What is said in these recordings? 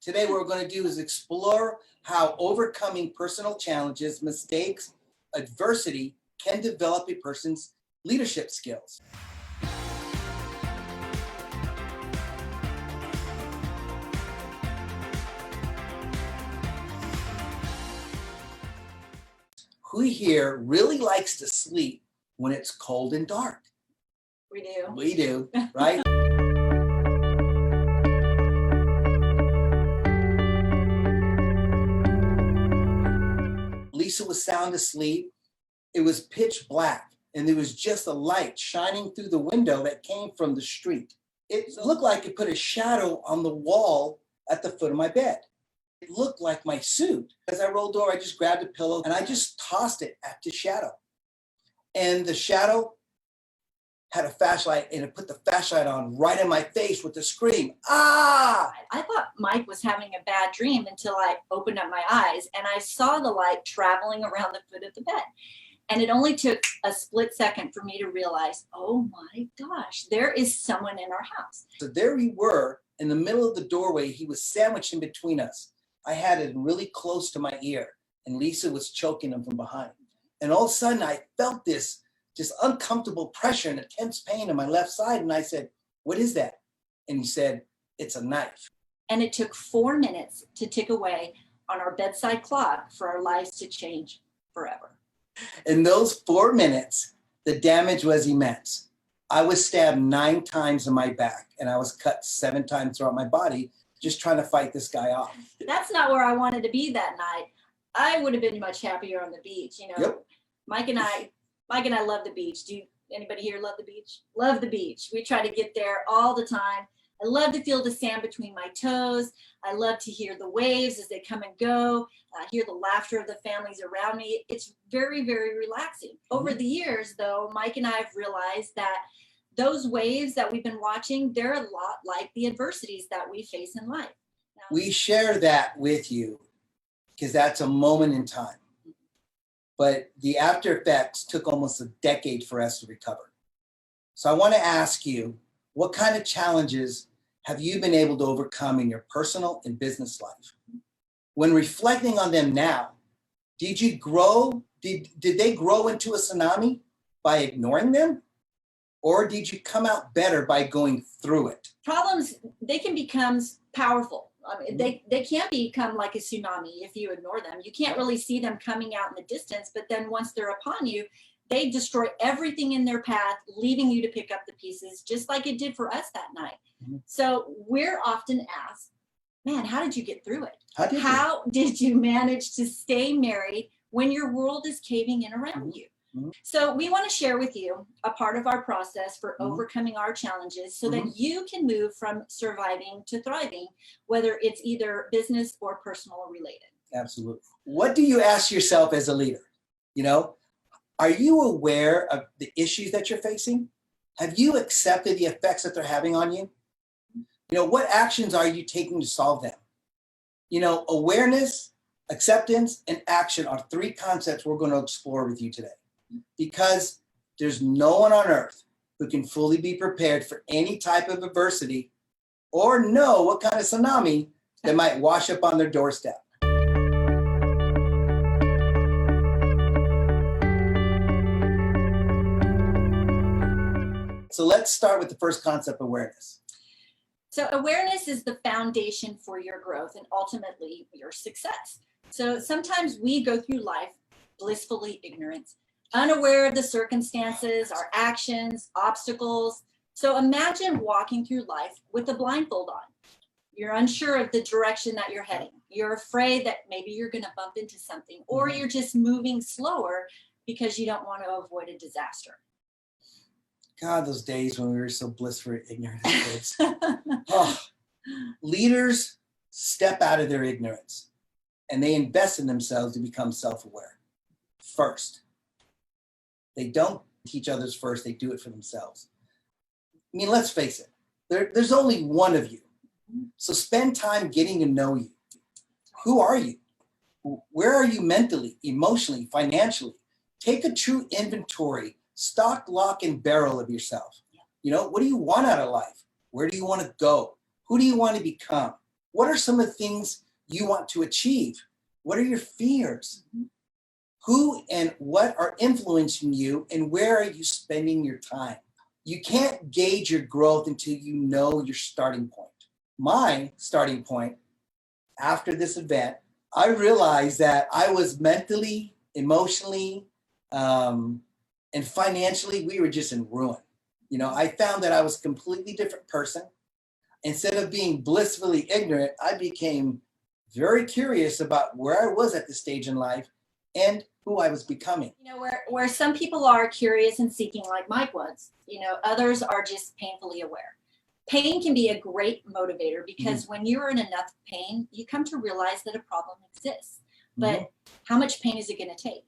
Today, what we're going to do is explore how overcoming personal challenges, mistakes, adversity can develop a person's leadership skills. Who here really likes to sleep when it's cold and dark? We do. We do, right? Lisa was sound asleep. It was pitch black, and there was just a light shining through the window that came from the street. It looked like it put a shadow on the wall at the foot of my bed. It looked like my suit. As I rolled over, I just grabbed a pillow and I just tossed it at the shadow. And the shadow had a flashlight, and it put the flashlight on right in my face with a scream. Ah! I thought Mike was having a bad dream until I opened up my eyes and I saw the light traveling around the foot of the bed. And it only took a split second for me to realize, oh my gosh, there is someone in our house. So there we were in the middle of the doorway. He was sandwiched in between us. I had it really close to my ear, and Lisa was choking him from behind. And all of a sudden I felt this just uncomfortable pressure and intense pain on my left side. And I said, what is that? And he said, it's a knife. And it took 4 minutes to tick away on our bedside clock for our lives to change forever. In those 4 minutes, the damage was immense. I was stabbed 9 times in my back, and I was cut 7 times throughout my body, just trying to fight this guy off. That's not where I wanted to be that night. I would have been much happier on the beach. You know, Yep. Mike and I love the beach. Anybody here love the beach? Love the beach. We try to get there all the time. I love to feel the sand between my toes. I love to hear the waves as they come and go, hear the laughter of the families around me. It's very, very relaxing. Over the years, though, Mike and I have realized that those waves that we've been watching, they're a lot like the adversities that we face in life. Now, We share that with you because that's a moment in time. But the after effects took almost a decade for us to recover. So I want to ask you, what kind of challenges have you been able to overcome in your personal and business life? When reflecting on them now, did you grow? Did they grow into a tsunami by ignoring them? Or did you come out better by going through it? problems, they can become powerful. I mean, they can become like a tsunami if you ignore them. You can't really see them coming out in the distance, but then once they're upon you, they destroy everything in their path, leaving you to pick up the pieces, just like it did for us that night. So we're often asked, man, how did you get through it? How did you manage to stay married when your world is caving in around you? So we want to share with you a part of our process for overcoming our challenges so that you can move from surviving to thriving, whether it's either business or personal related. Absolutely. What do you ask yourself as a leader? You know, are you aware of the issues that you're facing? Have you accepted the effects that they're having on you? You know, what actions are you taking to solve them? You know, awareness, acceptance, and action are 3 concepts we're going to explore with you today. Because there's no one on earth who can fully be prepared for any type of adversity or know what kind of tsunami that might wash up on their doorstep. So let's start with the first concept, awareness. So awareness is the foundation for your growth and ultimately your success. So sometimes we go through life blissfully ignorant, unaware of the circumstances, our actions, obstacles. So imagine walking through life with a blindfold on. You're unsure of the direction that you're heading. You're afraid that maybe you're going to bump into something, or you're just moving slower because you don't want to avoid a disaster. God, those days when we were so blissfully ignorant as kids. Oh, leaders step out of their ignorance and they invest in themselves to become self-aware first. They don't teach others first, they do it for themselves. I mean, let's face it, there's only one of you. So spend time getting to know you. Who are you? Where are you mentally, emotionally, financially? Take a true inventory, stock, lock, and barrel of yourself. You know, what do you want out of life? Where do you want to go? Who do you want to become? What are some of the things you want to achieve? What are your fears? Mhm. Who and what are influencing you, and where are you spending your time? You can't gauge your growth until you know your starting point. My starting point after this event, I realized that I was mentally, emotionally, and financially, we were just in ruin. I found that I was a completely different person. Instead of being blissfully ignorant, I became very curious about where I was at this stage in life and who I was becoming. Where some people are curious and seeking, like Mike was, others are just painfully aware. Pain can be a great motivator because when you're in enough pain, you come to realize that a problem exists. But how much pain is it going to take?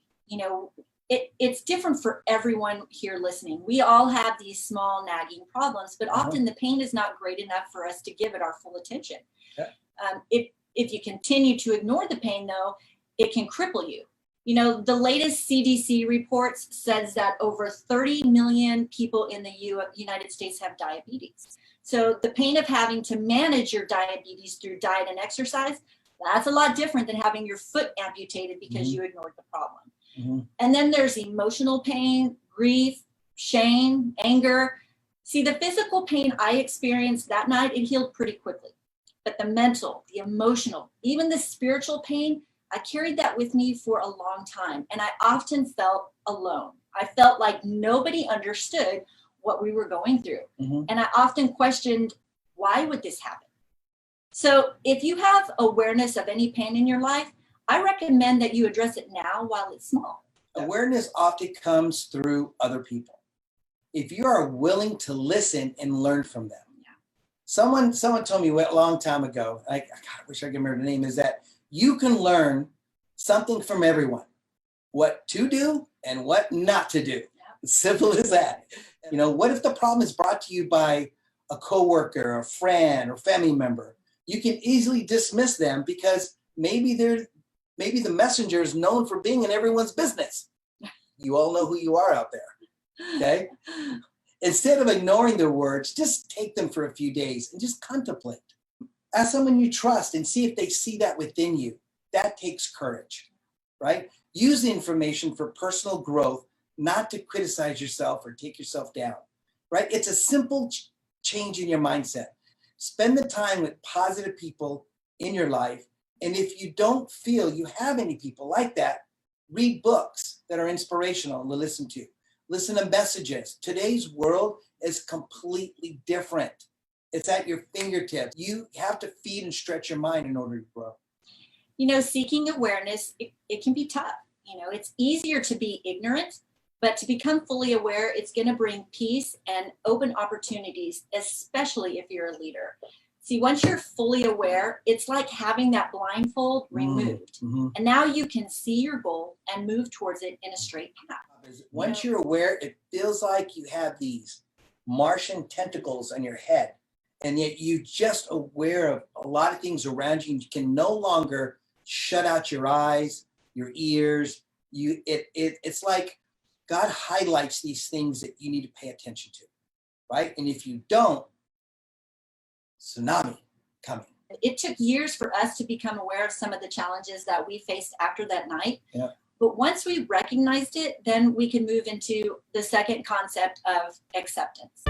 It's different for everyone here listening. We all have these small nagging problems, but often the pain is not great enough for us to give it our full attention. Yeah. If you continue to ignore the pain, though, it can cripple you. The latest CDC reports says that over 30 million people in the United States have diabetes. So the pain of having to manage your diabetes through diet and exercise, that's a lot different than having your foot amputated because you ignored the problem. And then there's emotional pain, grief, shame, anger. See, the physical pain I experienced that night, it healed pretty quickly. But the mental, the emotional, even the spiritual pain, I carried that with me for a long time. And I often felt alone. I felt like nobody understood what we were going through. And I often questioned, why would this happen? So if you have awareness of any pain in your life, I recommend that you address it now while it's small. Awareness often comes through other people. If you are willing to listen and learn from them. Someone told me a long time ago, I wish I could remember the name, is that you can learn something from everyone, what to do and what not to do. Simple as that. What if the problem is brought to you by a coworker, a friend, or family member? You can easily dismiss them because maybe the messenger is known for being in everyone's business. You all know who you are out there, okay? Instead of ignoring their words, just take them for a few days and just contemplate. Ask someone you trust and see if they see that within you. That takes courage, right? Use the information for personal growth, not to criticize yourself or take yourself down, right? It's a simple change in your mindset. Spend the time with positive people in your life. And if you don't feel you have any people like that, read books that are inspirational to listen to. Listen to messages. Today's world is completely different. It's at your fingertips. You have to feed and stretch your mind in order to grow. Seeking awareness, it can be tough. It's easier to be ignorant, but to become fully aware, it's going to bring peace and open opportunities, especially if you're a leader. See, once you're fully aware, it's like having that blindfold removed. And now you can see your goal and move towards it in a straight path. Once you're aware, it feels like you have these Martian tentacles on your head, and yet you're just aware of a lot of things around you. You can no longer shut out your eyes, your ears. It's like God highlights these things that you need to pay attention to, right? And if you don't, tsunami coming. It took years for us to become aware of some of the challenges that we faced after that night. Yeah. But once we recognized it, then we can move into the second concept of acceptance.